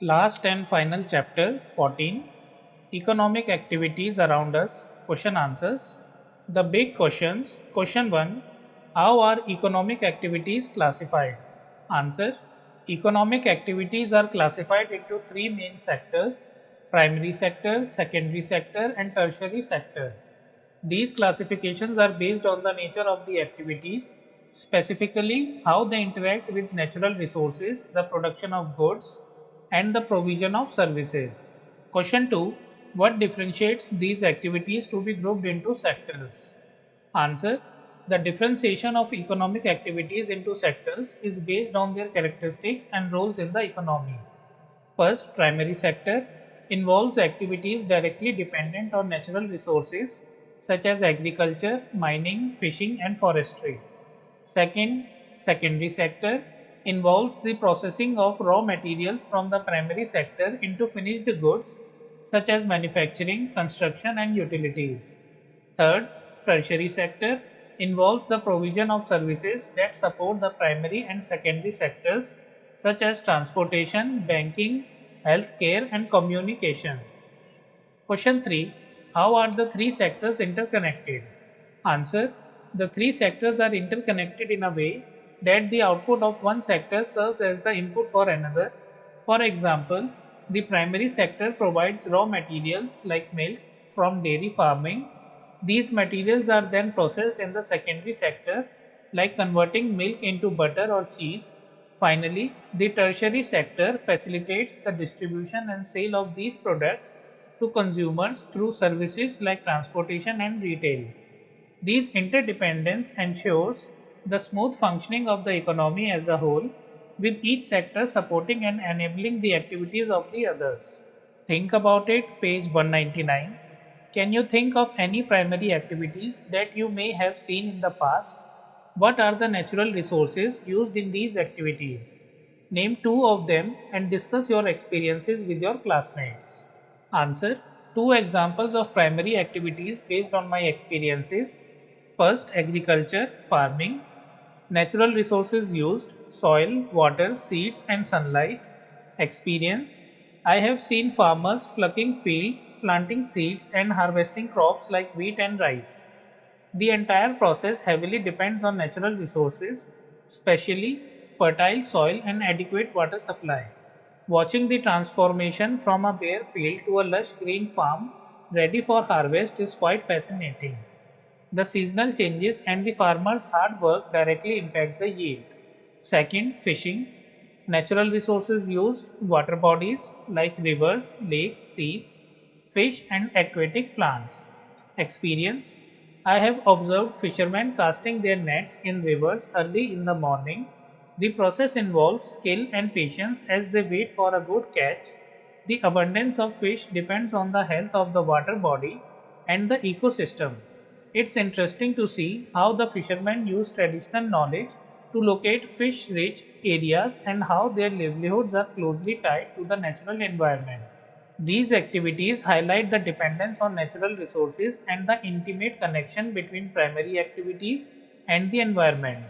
Last and final chapter 14, Economic Activities Around Us, Question Answers. The big questions. Question 1, how are economic activities classified? Answer, economic activities are classified into three main sectors: primary sector, secondary sector, and tertiary sector. These classifications are based on the nature of the activities, specifically how they interact with natural resources, the production of goods, and the provision of services. Question 2, what differentiates these activities to be grouped into sectors? Answer, the differentiation of economic activities into sectors is based on their characteristics and roles in the economy. First, primary sector involves activities directly dependent on natural resources such as agriculture, mining, fishing, and forestry. Second, secondary sector involves the processing of raw materials from the primary sector into finished goods such as manufacturing, construction, and utilities. Third, tertiary sector involves the provision of services that support the primary and secondary sectors such as transportation, banking, healthcare, and communication. Question 3, how are the three sectors interconnected? Answer, the three sectors are interconnected in a way that the output of one sector serves as the input for another. For example, the primary sector provides raw materials like milk from dairy farming. These materials are then processed in the secondary sector, like converting milk into butter or cheese. Finally, the tertiary sector facilitates the distribution and sale of these products to consumers through services like transportation and retail. These interdependence ensures the smooth functioning of the economy as a whole, with each sector supporting and enabling the activities of the others. Think about it, page 199. Can you think of any primary activities that you may have seen in the past? What are the natural resources used in these activities? Name two of them and discuss your experiences with your classmates. Answer, two examples of primary activities based on my experiences. First, agriculture, farming. Natural resources used: soil, water, seeds, and sunlight. Experience: I have seen farmers plucking fields, planting seeds, and harvesting crops like wheat and rice. The entire process heavily depends on natural resources, especially fertile soil and adequate water supply. Watching the transformation from a bare field to a lush green farm ready for harvest is quite fascinating. The seasonal changes and the farmer's hard work directly impact the yield. Second, fishing. Natural resources used: water bodies like rivers, lakes, seas, fish, and aquatic plants. Experience: I have observed fishermen casting their nets in rivers early in the morning. The process involves skill and patience as they wait for a good catch. The abundance of fish depends on the health of the water body and the ecosystem. It's interesting to see how the fishermen use traditional knowledge to locate fish rich areas and how their livelihoods are closely tied to the natural environment. These activities highlight the dependence on natural resources and the intimate connection between primary activities and the environment.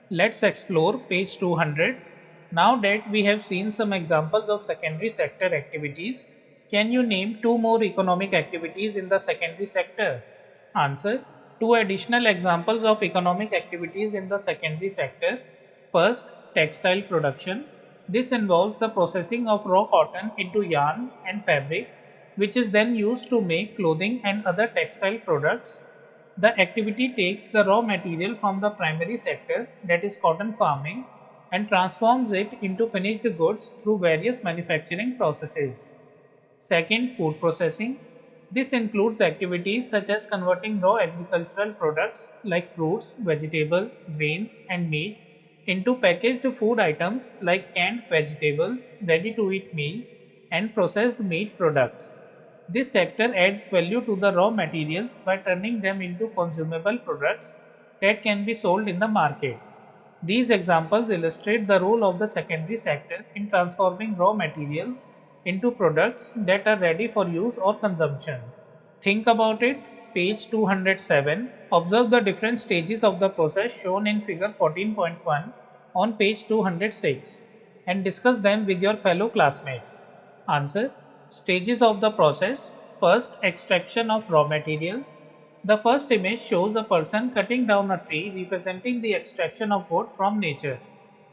Let's explore page 200. Now that we have seen some examples of secondary sector activities, can you name two more economic activities in the secondary sector? Answer, two additional examples of economic activities in the secondary sector. First, textile production. This involves the processing of raw cotton into yarn and fabric, which is then used to make clothing and other textile products. The activity takes the raw material from the primary sector, that is cotton farming, and transforms it into finished goods through various manufacturing processes. Second, food processing. This includes activities such as converting raw agricultural products like fruits, vegetables, grains, and meat into packaged food items like canned vegetables, ready to eat meals, and processed meat products. This sector adds value to the raw materials by turning them into consumable products that can be sold in the market. These examples illustrate the role of the secondary sector in transforming raw materials into products that are ready for use or consumption. Think about it, page 207. Observe the different stages of the process shown in figure 14.1 on page 206. and discuss them with your fellow classmates. Answer. Stages of the process. First, extraction of raw materials. The first image shows a person cutting down a tree representing the extraction of wood from nature.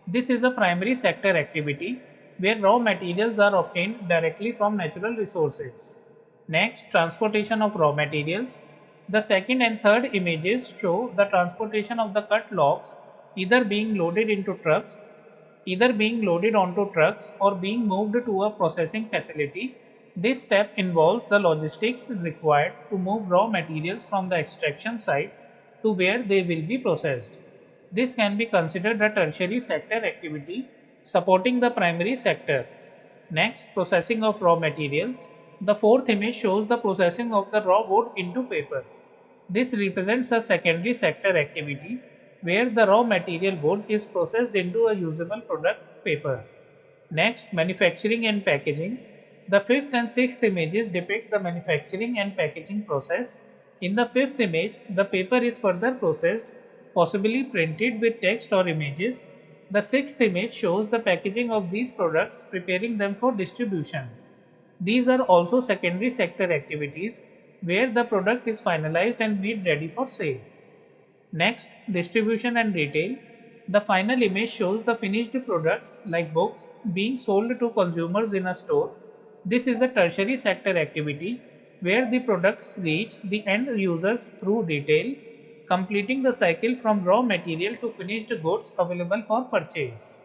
This is a primary sector activity where raw materials are obtained directly from natural resources. Next, transportation of raw materials. The second and third images show the transportation of the cut logs either being loaded into trucks, either being loaded onto trucks or being moved to a processing facility. This step involves the logistics required to move raw materials from the extraction site to where they will be processed. This can be considered a tertiary sector activity supporting the primary sector. Next, processing of raw materials. The fourth image shows the processing of the raw wood into paper. This represents a secondary sector activity where the raw material wood is processed into a usable product, paper. Next, manufacturing and packaging. The fifth and sixth images depict the manufacturing and packaging process. In the fifth image, the paper is further processed, possibly printed with text or images. The sixth image shows the packaging of these products, preparing them for distribution. These are also secondary sector activities where the product is finalized and made ready for sale. Next, distribution and retail. The final image shows the finished products like books being sold to consumers in a store. This is a tertiary sector activity where the products reach the end users through retail, completing the cycle from raw material to finished goods available for purchase.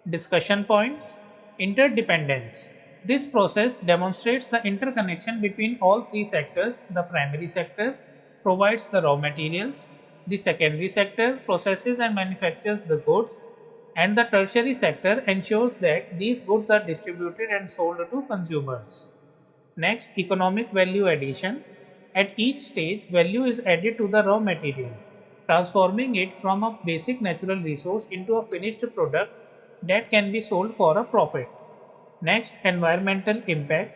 Discussion points. Interdependence. This process demonstrates the interconnection between all three sectors. The primary sector provides the raw materials, the secondary sector processes and manufactures the goods, and the tertiary sector ensures that these goods are distributed and sold to consumers. Next, economic value addition. At each stage, value is added to the raw material, transforming it from a basic natural resource into a finished product that can be sold for a profit. Next, environmental impact.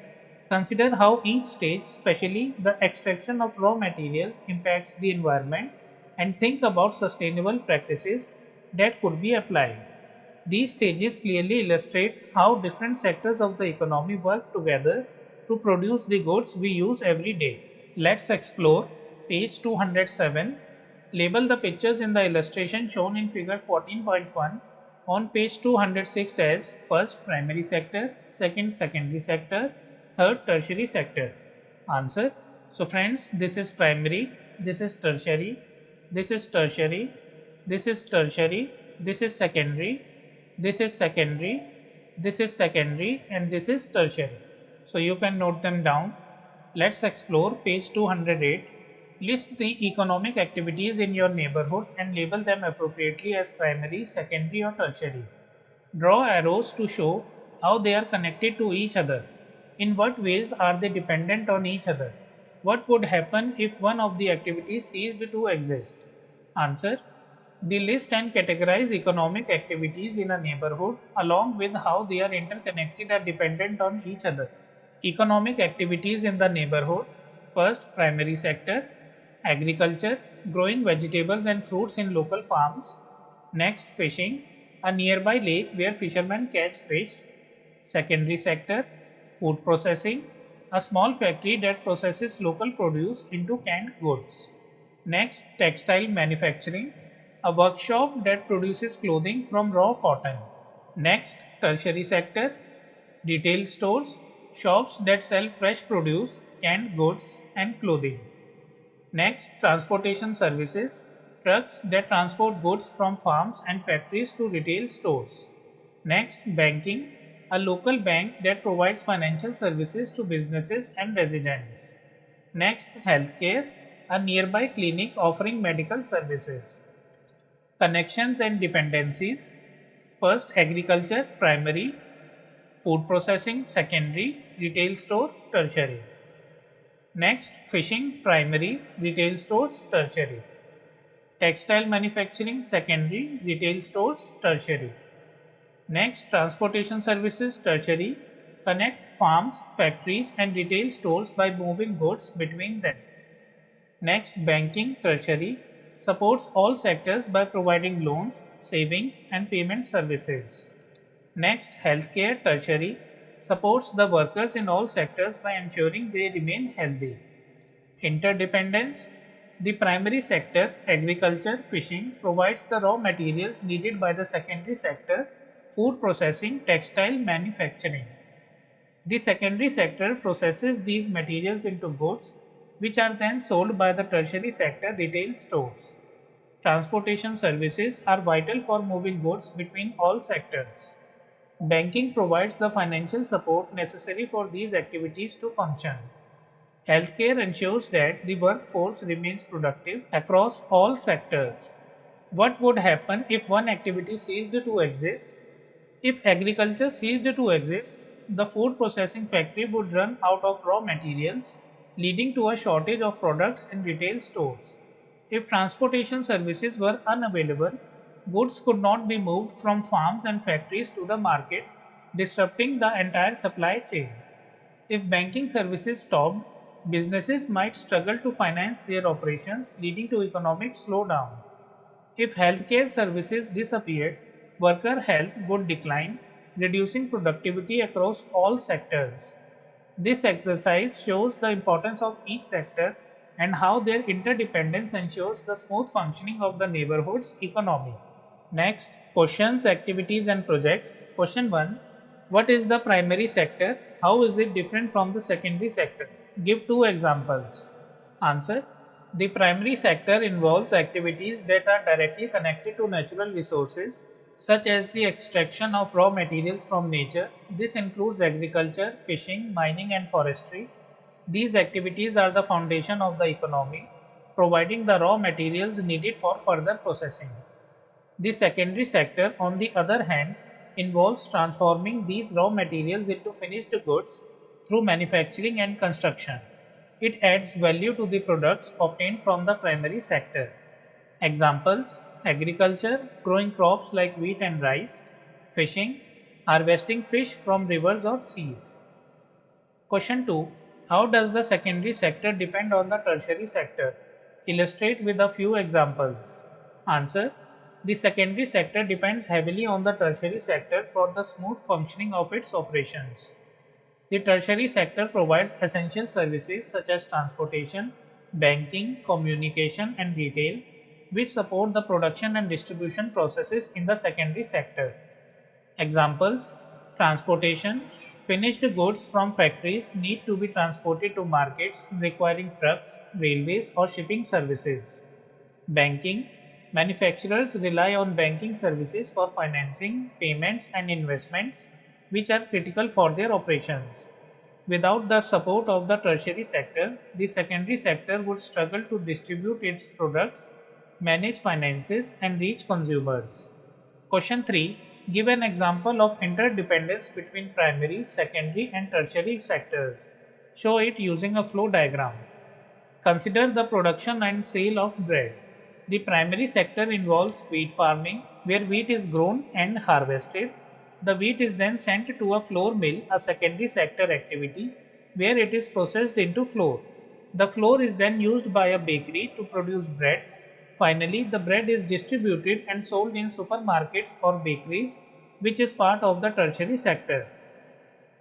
Consider how each stage, especially the extraction of raw materials, impacts the environment and think about sustainable practices that could be applied. These stages clearly illustrate how different sectors of the economy work together to produce the goods we use every day. Let's explore page 207. Label the pictures in the illustration shown in figure 14.1 on page 206 as first primary sector, second secondary sector, third tertiary sector. Answer. So friends, this is primary, this is tertiary, this is tertiary, this is tertiary, this is secondary, this is secondary, this is secondary, and this is tertiary. So you can note them down. Let's explore page 208. List the economic activities in your neighborhood and label them appropriately as primary, secondary, or tertiary. Draw arrows to show how they are connected to each other. In what ways are they dependent on each other? What would happen if one of the activities ceased to exist? Answer. The list and categorize economic activities in a neighborhood along with how they are interconnected and dependent on each other. Economic activities in the neighborhood. First, primary sector, agriculture, growing vegetables and fruits in local farms. Next, fishing, a nearby lake where fishermen catch fish. Secondary sector, food processing, a small factory that processes local produce into canned goods. Next, textile manufacturing, a workshop that produces clothing from raw cotton. Next, tertiary sector, retail stores, shops that sell fresh produce, canned goods, and clothing. Next, transportation services, trucks that transport goods from farms and factories to retail stores. Next, banking, a local bank that provides financial services to businesses and residents. Next, healthcare, a nearby clinic offering medical services. Connections and dependencies. First, agriculture, primary, food processing, secondary, retail store, tertiary. Next, fishing, primary, retail stores, tertiary. Textile manufacturing, secondary, retail stores, tertiary. Next, transportation services, tertiary, connect farms, factories, and retail stores by moving goods between them. Next, banking, tertiary, supports all sectors by providing loans, savings, and payment services. Next, healthcare tertiary supports the workers in all sectors by ensuring they remain healthy. Interdependence. The primary sector, agriculture, fishing, provides the raw materials needed by the secondary sector, food processing, textile manufacturing. The secondary sector processes these materials into goods, which are then sold by the tertiary sector retail stores. Transportation services are vital for moving goods between all sectors. Banking provides the financial support necessary for these activities to function. Healthcare ensures that the workforce remains productive across all sectors. What would happen if one activity ceased to exist? If agriculture ceased to exist, the food processing factory would run out of raw materials, leading to a shortage of products in retail stores. If transportation services were unavailable, goods could not be moved from farms and factories to the market, disrupting the entire supply chain. If banking services stopped, businesses might struggle to finance their operations, leading to economic slowdown. If healthcare services disappeared, worker health would decline, reducing productivity across all sectors. This exercise shows the importance of each sector and how their interdependence ensures the smooth functioning of the neighborhood's economy. Next, questions, activities, and projects. Question 1. What is the primary sector? How is it different from the secondary sector? Give two examples. Answer. The primary sector involves activities that are directly connected to natural resources, such as the extraction of raw materials from nature. This includes agriculture, fishing, mining, and forestry. These activities are the foundation of the economy, providing the raw materials needed for further processing. The secondary sector, on the other hand, involves transforming these raw materials into finished goods through manufacturing and construction. It adds value to the products obtained from the primary sector. Examples: agriculture, growing crops like wheat and rice; fishing, harvesting fish from rivers or seas. Question 2. How does the secondary sector depend on the tertiary sector? Illustrate with a few examples. Answer. The secondary sector depends heavily on the tertiary sector for the smooth functioning of its operations. The tertiary sector provides essential services such as transportation, banking, communication, and retail, which support the production and distribution processes in the secondary sector. Examples: transportation. Finished goods from factories need to be transported to markets requiring trucks, railways, or shipping services. Banking. Manufacturers rely on banking services for financing, payments, and investments, which are critical for their operations. Without the support of the tertiary sector, the secondary sector would struggle to distribute its products, manage finances, and reach consumers. Question 3. Give an example of interdependence between primary, secondary, and tertiary sectors. Show it using a flow diagram. Consider the production and sale of bread. The primary sector involves wheat farming, where wheat is grown and harvested. The wheat is then sent to a flour mill, a secondary sector activity, where it is processed into flour. The flour is then used by a bakery to produce bread. Finally, the bread is distributed and sold in supermarkets or bakeries, which is part of the tertiary sector.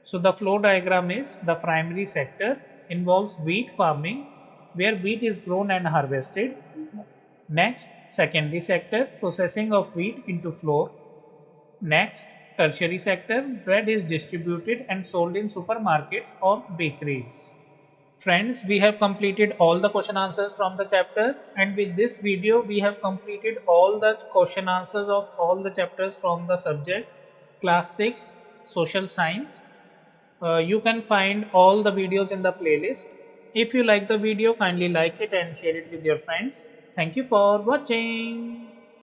So the flow diagram is: the primary sector involves wheat farming, where wheat is grown and harvested. Next, secondary sector, processing of wheat into flour. Next, tertiary sector, bread is distributed and sold in supermarkets or bakeries. Friends, we have completed all the question answers from the chapter, and with this video we have completed all the question answers of all the chapters from the subject class 6 social science. You can find all the videos in the playlist. If you like the video, kindly like it and share it with your friends. Thank you for watching.